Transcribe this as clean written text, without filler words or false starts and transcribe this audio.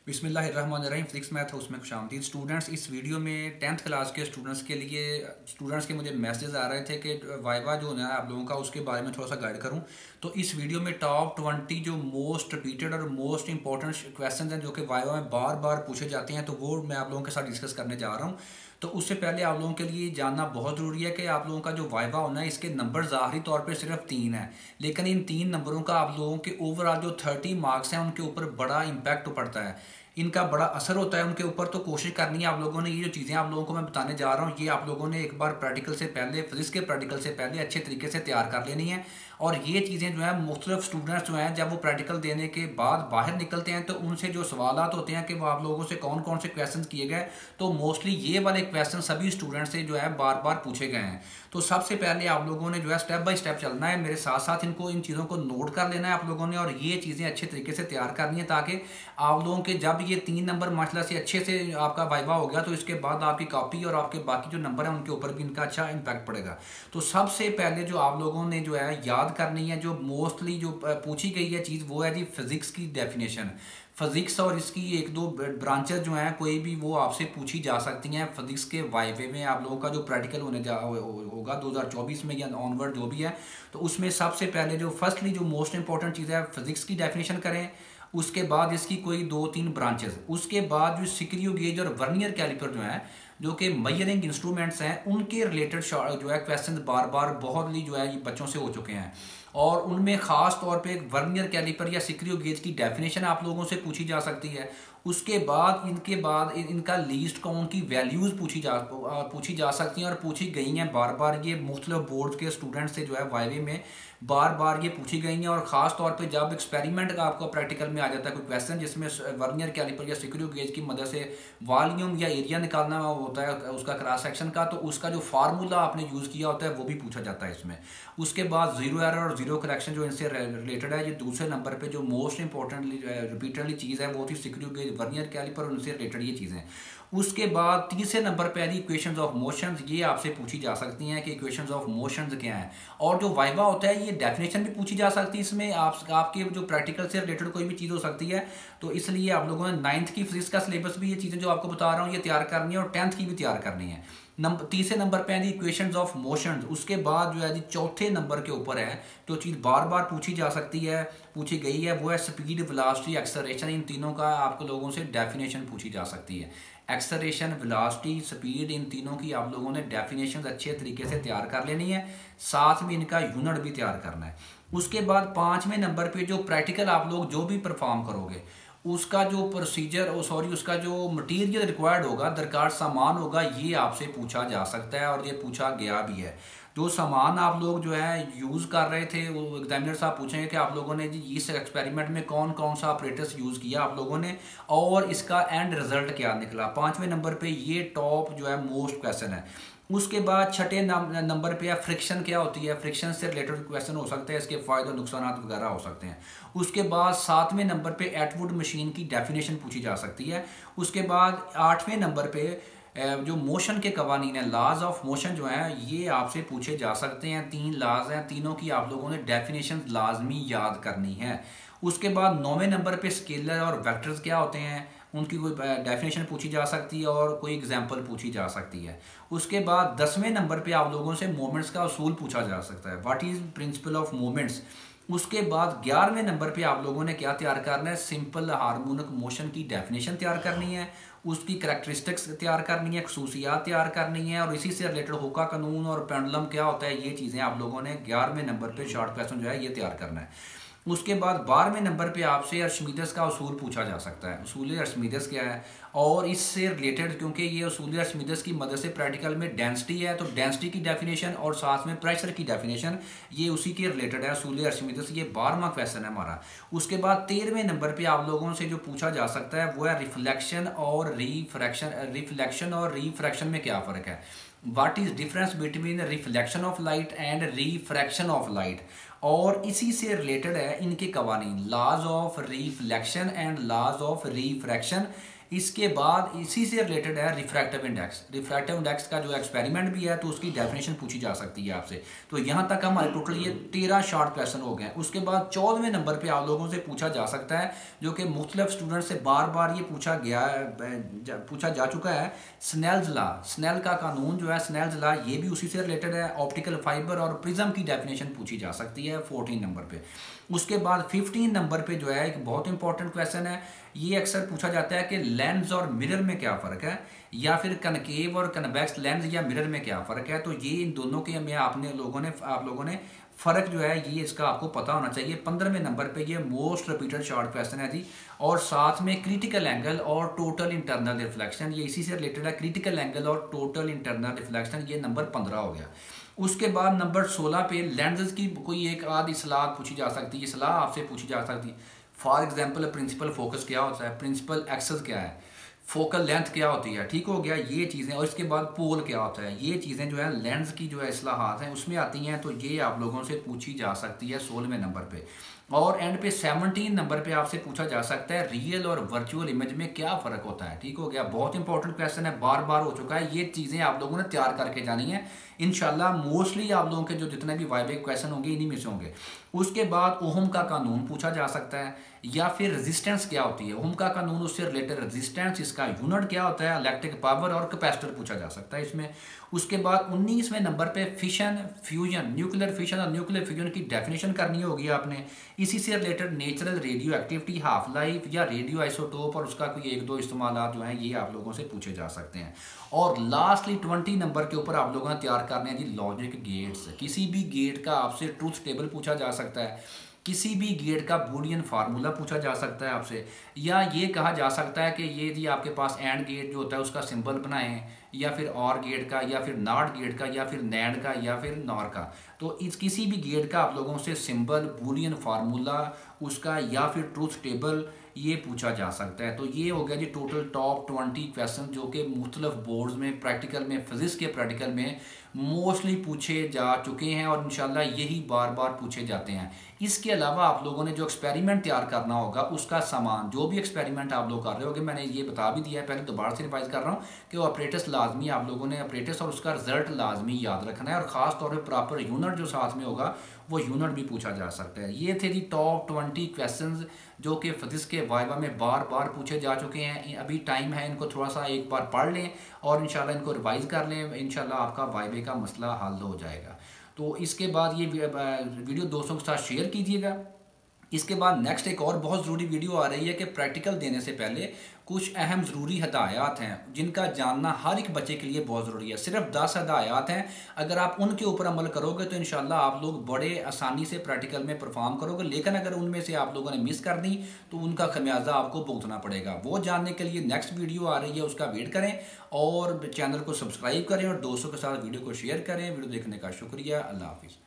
बिस्मिल्लाहिर्रहमानिर्रहीम। Physics math उसमें खुशामदीद। Students, इस वीडियो में 10th क्लास के स्टूडेंट्स के मुझे मैसेज आ रहे थे कि वाइवा जो है आप लोगों का, उसके बारे में थोड़ा सा गाइड करूं। तो इस वीडियो में टॉप 20 जो मोस्ट रिपीटेड और मोस्ट इंपॉर्टेंट क्वेश्चन हैं जो कि वाइवा में बार बार पूछे जाते हैं, तो वो मैं आप लोगों के साथ डिस्कस करने जा रहा हूँ। तो उससे पहले आप लोगों के लिए जानना बहुत ज़रूरी है कि आप लोगों का जो वाइवा होना है, इसके नंबर ज़ाहरी तौर पे सिर्फ 3 है, लेकिन इन 3 नंबरों का आप लोगों के ओवरऑल जो 30 मार्क्स हैं उनके ऊपर बड़ा इम्पैक्ट पड़ता है, इनका बड़ा असर होता है उनके ऊपर। तो कोशिश करनी है आप लोगों ने, ये जो चीज़ें आप लोगों को मैं बताने जा रहा हूँ, ये आप लोगों ने एक बार प्रैक्टिकल से पहले, फिजिक्स के प्रैक्टिकल से पहले अच्छे तरीके से तैयार कर लेनी है। और ये चीज़ें जो है मुख्तलिफ स्टूडेंट्स जो हैं, जब वो प्रैक्टिकल देने के बाद बाहर निकलते हैं तो उनसे जो सवालात होते हैं कि वो आप लोगों से कौन कौन से क्वेश्चन किए गए, तो मोस्टली ये वाले क्वेश्चन सभी स्टूडेंट से जो है बार बार पूछे गए हैं। तो सबसे पहले आप लोगों ने जो है स्टेप बाय स्टेप चलना है, मेरे साथ साथ इन चीज़ों को नोट कर लेना है आप लोगों ने, और ये चीज़ें अच्छे तरीके से तैयार करनी है, ताकि आप लोगों के जब ये 3 नंबर माशाल्लाह से अच्छे से आपका वाइवा हो गया, तो इसके बाद आपकी कॉपी और आपके बाकी जो नंबर हैं उनके ऊपर भी इनका अच्छा इम्पैक्ट पड़ेगा। तो सबसे पहले जो आप लोगों ने जो है याद करनी है, जो मोस्टली जो पूछी गई है चीज़, वो है जी फिजिक्स की डेफिनेशन। फिजिक्स और इसकी एक दो ब्रांचेस जो हैं कोई भी, वो आपसे पूछी जा सकती हैं फिजिक्स के वाइवे में। आप लोगों का जो प्रैक्टिकल होगा 2024 में या ऑनवर्ड जो भी है, तो उसमें सबसे पहले जो फर्स्टली जो मोस्ट इंपॉर्टेंट चीज़ है, फिजिक्स की डेफिनेशन करें। उसके बाद इसकी कोई 2-3 ब्रांचेस, उसके बाद जो सिक्रियो गेज और वर्नियर कैलिपर जो है, जो कि मेजरिंग इंस्ट्रूमेंट्स हैं, उनके रिलेटेड जो है क्वेश्चन बार बार बहुत ही जो है ये बच्चों से हो चुके हैं, और उनमें ख़ास तौर पे वर्नियर कैलिपर या सिक्रियो गेज की डेफिनेशन आप लोगों से पूछी जा सकती है। उसके बाद इनका लीस्ट काउंट की वैल्यूज़ पूछी जा सकती हैं और पूछी गई हैं बार बार। ये मुख्तलिफ बोर्ड के स्टूडेंट से जो है वाइवे में बार बार ये पूछी गई हैं, और ख़ास तौर पे जब एक्सपेरिमेंट का आपका प्रैक्टिकल में आ जाता है कोई क्वेश्चन जिसमें वर्नियर कैलिपर या सिक्रियो गेज की मदद से वॉल्यूम या एरिया निकालना होता है उसका क्रॉस सेक्शन का, तो उसका जो फार्मूला आपने यूज़ किया होता है वो भी पूछा जाता है इसमें। उसके बाद जीरो एरर और जीरो करेक्शन जो इनसे रिलेटेड है, ये दूसरे नंबर पे जो मोस्ट इंपॉर्टेंटली रिपीटेडली चीज़ है वो थी सिक्रियो गेज वर्नियर कैलिपर, उनसे रिलेटेड ये चीज़ें। उसके बाद तीसरे नंबर पे आती इक्वेशंस ऑफ मोशंस। ये आपसे पूछी जा सकती हैं कि इक्वेशंस ऑफ मोशंस क्या हैं, और जो वाइवा होता है ये डेफिनेशन भी पूछी जा सकती है इसमें। आपके जो प्रैक्टिकल से रिलेटेड कोई भी चीज़ हो सकती है, तो इसलिए आप लोगों ने 9th की फिजिक्स का सिलेबस भी, ये चीज़ें जो आपको बता रहा हूँ, ये तैयार करनी है, और 10th की भी तैयार करनी है। तीसरे नंबर पे है जी इक्वेशंस ऑफ मोशंस। उसके बाद जो है जी चौथे नंबर के ऊपर है जो चीज़ बार बार पूछी जा सकती है, पूछी गई है, वो है स्पीड, वेलोसिटी, एक्सेलरेशन। इन तीनों का आपको लोगों से डेफिनेशन पूछी जा सकती है। एक्सेलरेशन, वेलोसिटी, स्पीड, इन तीनों की आप लोगों ने डेफिनेशन अच्छे तरीके से तैयार कर लेनी है, साथ में इनका यूनिट भी तैयार करना है। उसके बाद 5वें नंबर पे जो प्रैक्टिकल आप लोग जो भी परफॉर्म करोगे, उसका जो प्रोसीजर उसका जो मटेरियल रिक्वायर्ड होगा, दरकार सामान होगा, ये आपसे पूछा जा सकता है, और ये पूछा गया भी है। जो सामान आप लोग जो है यूज़ कर रहे थे, वो एग्जामिनर साहब पूछेंगे कि आप लोगों ने जी इस एक्सपेरिमेंट में कौन कौन सा ऑपरेटर्स यूज़ किया आप लोगों ने, और इसका एंड रिजल्ट क्या निकला। 5वें नंबर पे ये टॉप जो है मोस्ट क्वेश्चन है। उसके बाद छठे नंबर पे है फ्रिक्शन क्या होती है, फ्रिक्शन से रिलेटेड क्वेश्चन हो सकते हैं, इसके फ़ायदे और नुकसान वगैरह हो सकते हैं। उसके बाद 7वें नंबर पे एटवुड मशीन की डेफिनेशन पूछी जा सकती है। उसके बाद 8वें नंबर पे जो मोशन के कवानीन है, लॉज ऑफ मोशन जो है, ये आपसे पूछे जा सकते हैं। 3 लॉज हैं, तीनों की आप लोगों ने डेफिनेशन लाजमी याद करनी है। उसके बाद 9वें नंबर पे स्केलर और वेक्टर्स क्या होते हैं, उनकी कोई डेफिनेशन पूछी जा सकती है और कोई एग्जांपल पूछी जा सकती है। उसके बाद 10वें नंबर पे आप लोगों से मोमेंट्स का उसूल पूछा जा सकता है, what is principle of moments. उसके बाद 11वें नंबर पे आप लोगों ने क्या तैयार करना है, सिंपल हार्मोनिक मोशन की डेफिनेशन तैयार करनी है, उसकी करैक्टरिस्टिक्स तैयार करनी है, खसूसियात तैयार करनी है, और इसी से रिलेटेड होका कानून और पेंडुलम क्या होता है, ये चीज़ें आप लोगों ने 11वें नंबर पे शॉर्ट क्वेश्चन जो है ये तैयार करना है। उसके बाद 12वें नंबर पे आपसे अर्शमीदस का उसूल पूछा जा सकता है। उसूल अर्शमीदस क्या है, और इससे रिलेटेड, क्योंकि ये उसूल अर्शमीदस की मदद से प्रैक्टिकल में डेंसिटी है, तो डेंसिटी की डेफिनेशन और साथ में प्रेशर की डेफिनेशन, ये उसी के रिलेटेड है उसूल अर्शमीदस। ये 12वां क्वेश्चन है हमारा। उसके बाद 13वें नंबर पे आप लोगों से जो पूछा जा सकता है वो है रिफ्लेक्शन और रिफ्रैक्शन। रिफ्लेक्शन और रिफ्रैक्शन में क्या फ़र्क है, what is difference between reflection of light and refraction of light, और इसी से रिलेटेड है इनके कवानीन, laws of reflection and laws of refraction. इसके बाद इसी से रिलेटेड है रिफ्रैक्टिव इंडेक्स। रिफ्रैक्टिव इंडेक्स का जो एक्सपेरिमेंट भी है तो उसकी डेफिनेशन पूछी जा सकती है आपसे। तो यहाँ तक हमारे टोटल ये 13 शॉर्ट क्वेश्चन हो गए हैं। उसके बाद 14वें नंबर पे आप लोगों से पूछा जा सकता है, जो कि मुख्तलिफ स्टूडेंट से बार बार ये पूछा जा चुका है, स्नेल्स लॉ। स्नेल का कानून जो है, स्नेल्स लॉ, ये भी उसी से रिलेटेड है। ऑप्टिकल फाइबर और प्रिज्म की डेफिनेशन पूछी जा सकती है 14 नंबर पे। उसके बाद 15 नंबर पे जो है एक बहुत इंपॉर्टेंट क्वेश्चन है, ये अक्सर पूछा जाता है कि लेंस और मिरर में क्या फ़र्क है, या फिर कनकेव और कन्वेक्स लेंस या मिरर में क्या फ़र्क है। तो ये इन दोनों के में आप लोगों ने फ़र्क जो है ये इसका आपको पता होना चाहिए। 15वें नंबर पे ये मोस्ट रिपीटेड शॉर्ट क्वेश्चन है जी। और साथ में क्रिटिकल एंगल और टोटल इंटरनल रिफ्लेक्शन, ये इसी से रिलेटेड है। क्रिटिकल एंगल और टोटल इंटरनल रिफ्लेक्शन, ये नंबर 15 हो गया। उसके बाद नंबर 16 पे लेंसेज की कोई एक आधी सलाह पूछी जा सकती है, सलाह आपसे पूछी जा सकती है। फॉर एग्जांपल प्रिंसिपल फोकस क्या होता है, प्रिंसिपल एक्सेस क्या है, फोकल लेंथ क्या होती है, ठीक हो गया ये चीज़ें। और इसके बाद पोल क्या होता है, ये चीज़ें जो है लेंस की जो है इस्लाहात हैं उसमें आती हैं। तो ये आप लोगों से पूछी जा सकती है 16वें नंबर पे। और एंड पे 17 नंबर पे आपसे पूछा जा सकता है रियल और वर्चुअल इमेज में क्या फ़र्क होता है, ठीक हो गया। बहुत इंपॉर्टेंट क्वेश्चन है, बार बार हो चुका है। ये चीज़ें आप लोगों ने तैयार करके जानी है इंशाल्लाह। मोस्टली आप लोगों के जो जितने भी वाइवा क्वेश्चन होंगे इन्हीं में से होंगे। उसके बाद ओहम का कानून पूछा जा सकता है, या फिर रेजिस्टेंस क्या होती है, ओहम का कानून, उससे रिलेटेड रेजिस्टेंस, इसका यूनिट क्या होता है, इलेक्ट्रिक पावर और कैपेसिटर पूछा जा सकता है इसमें। उसके बाद 19वें नंबर पे फिशन फ्यूजन, न्यूक्लियर फिशन और न्यूक्लियर फ्यूजन की डेफिनेशन करनी होगी आपने। इसी से related natural radio activity, half life या रेडियो आइसोटोप और उसका कोई एक दो इस्तेमाल जो हैं ये आप लोगों से पूछे जा सकते हैं। और लास्टली 20 नंबर के ऊपर आप लोगों ने तैयार करने हैं जी लॉजिक गेट्स। किसी भी गेट का आपसे ट्रूथ टेबल पूछा जा सकता है, किसी भी गेट का बूलियन फार्मूला पूछा जा सकता है आपसे, या ये कहा जा सकता है कि ये जी आपके पास एंड गेट जो होता है उसका सिंबल बनाएं, या फिर और गेट का, या फिर नॉट गेट का, या फिर नैंड का, या फिर नॉर का। तो इस किसी भी गेट का आप लोगों से सिंबल, बूलियन फार्मूला उसका, या फिर ट्रूथ टेबल, ये पूछा जा सकता है। तो ये हो गया जी टोटल टॉप 20 क्वेश्चन जो कि मुख्तलिफ बोर्ड्स में, प्रैक्टिकल में, फिजिक्स के प्रैक्टिकल में मोस्टली पूछे जा चुके हैं और इंशाल्लाह यही बार बार पूछे जाते हैं। इसके अलावा आप लोगों ने जो एक्सपेरिमेंट तैयार करना होगा उसका सामान, जो भी एक्सपेरिमेंट आप लोग कर रहे होगे, मैंने ये बता भी दिया है, पहले दोबारा से रिवाइज कर रहा हूँ कि वो ऑपरेटर्स लाजमी आप लोगों ने ऑपरेटर्स और उसका रिजल्ट लाजमी याद रखना है। और ख़ास तौर पर प्रॉपर यूनिट जो साथ में होगा वो यूनिट भी पूछा जा सकता है। ये थे जी टॉप 20 क्वेश्चंस जो कि फिजिक्स के वाइवा में बार बार पूछे जा चुके हैं। अभी टाइम है, इनको थोड़ा सा एक बार पढ़ लें और इंशाल्लाह इनको रिवाइज कर लें, इंशाल्लाह आपका वाइवे का मसला हल हो जाएगा। तो इसके बाद ये वीडियो दोस्तों के साथ शेयर कीजिएगा। इसके बाद नेक्स्ट एक और बहुत ज़रूरी वीडियो आ रही है कि प्रैक्टिकल देने से पहले कुछ अहम ज़रूरी हदायत हैं जिनका जानना हर एक बच्चे के लिए बहुत ज़रूरी है। सिर्फ 10 हदायत हैं, अगर आप उनके ऊपर अमल करोगे तो इंशाल्लाह आप लोग बड़े आसानी से प्रैक्टिकल में परफॉर्म करोगे। लेकिन अगर उनमें से आप लोगों ने मिस कर दी तो उनका खमियाजा आपको भुगतना पड़ेगा। वो जानने के लिए नेक्स्ट वीडियो आ रही है, उसका वेट करें और चैनल को सब्सक्राइब करें और दोस्तों के साथ वीडियो को शेयर करें। वीडियो देखने का शुक्रिया। अल्लाह हाफिज़।